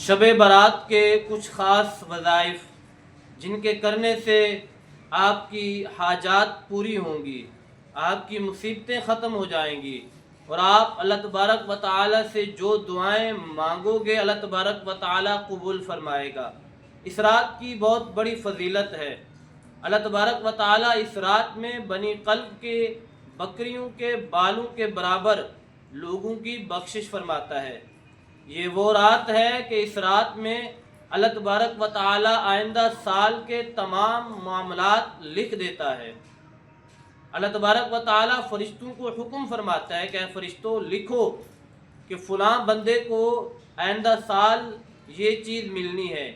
شب برات کے کچھ خاص وظائف جن کے کرنے سے آپ کی حاجات پوری ہوں گی، آپ کی مصیبتیں ختم ہو جائیں گی، اور آپ اللہ تبارک و تعالی سے جو دعائیں مانگو گے اللہ تبارک و تعالی قبول فرمائے گا۔ اس رات کی بہت بڑی فضیلت ہے۔ اللہ تبارک و تعالی اس رات میں بنی قلب کے بکریوں کے بالوں کے برابر لوگوں کی بخشش فرماتا ہے۔ یہ وہ رات ہے کہ اس رات میں اللہ تبارک و تعالی آئندہ سال کے تمام معاملات لکھ دیتا ہے۔ اللہ تبارک و تعالی فرشتوں کو حکم فرماتا ہے کہ اے فرشتوں لکھو کہ فلاں بندے کو آئندہ سال یہ چیز ملنی ہے،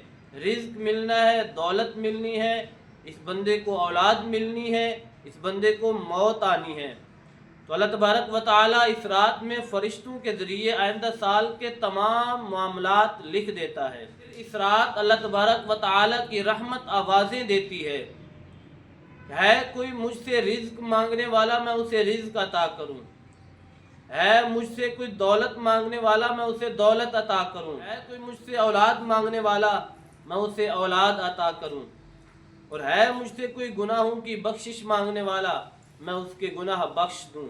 رزق ملنا ہے، دولت ملنی ہے، اس بندے کو اولاد ملنی ہے، اس بندے کو موت آنی ہے۔ تو اللہ تبارک و تعالی اس رات میں فرشتوں کے ذریعے آئندہ سال کے تمام معاملات لکھ دیتا ہے۔ اس رات اللہ تبارک و تعالی کی رحمت آوازیں دیتی ہے کوئی مجھ سے رزق مانگنے والا میں اسے رزق عطا کروں، ہے مجھ سے کوئی دولت مانگنے والا میں اسے دولت عطا کروں، ہے کوئی مجھ سے اولاد مانگنے والا میں اسے اولاد عطا کروں، اور ہے مجھ سے کوئی گناہوں کی بخشش مانگنے والا میں اس کے گناہ بخش دوں۔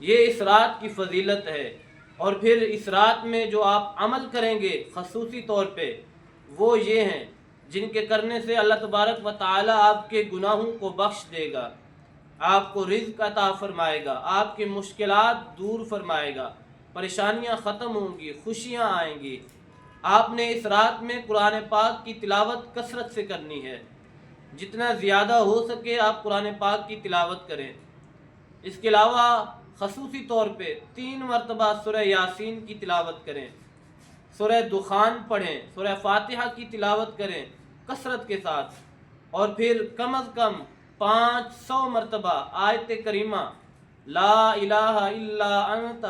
یہ اس رات کی فضیلت ہے۔ اور پھر اس رات میں جو آپ عمل کریں گے خصوصی طور پہ وہ یہ ہیں جن کے کرنے سے اللہ تبارک و تعالی آپ کے گناہوں کو بخش دے گا، آپ کو رزق عطا فرمائے گا، آپ کی مشکلات دور فرمائے گا، پریشانیاں ختم ہوں گی، خوشیاں آئیں گی۔ آپ نے اس رات میں قرآن پاک کی تلاوت کثرت سے کرنی ہے، جتنا زیادہ ہو سکے آپ قرآن پاک کی تلاوت کریں۔ اس کے علاوہ خصوصی طور پہ 3 مرتبہ سورہ یاسین کی تلاوت کریں، سورہ دخان پڑھیں، سورہ فاتحہ کی تلاوت کریں کثرت کے ساتھ، اور پھر کم از کم 500 مرتبہ آیت کریمہ لا الہ الا انت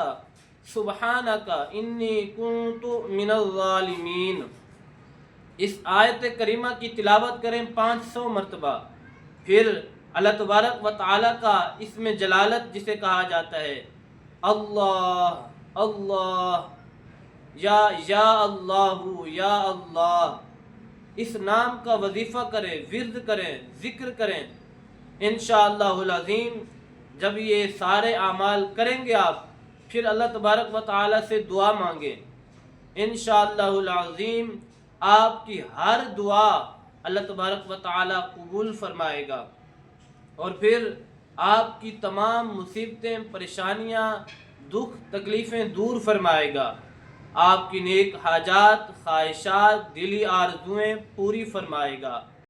سبحانک انی کنت من الظالمین، اس آیت کریمہ کی تلاوت کریں 500 مرتبہ۔ پھر اللہ تبارک و تعالیٰ کا اسم جلالت جسے کہا جاتا ہے اللہ اللہ یا اللہ یا اللہ، اس نام کا وظیفہ کریں، ورد کریں، ذکر کریں۔ انشاءاللہ العظیم جب یہ سارے اعمال کریں گے آپ، پھر اللہ تبارک و تعالیٰ سے دعا مانگیں، انشاءاللہ العظیم آپ کی ہر دعا اللہ تبارک و تعالیٰ قبول فرمائے گا، اور پھر آپ کی تمام مصیبتیں، پریشانیاں، دکھ، تکلیفیں دور فرمائے گا، آپ کی نیک حاجات، خواہشات، دلی آرزوئیں پوری فرمائے گا۔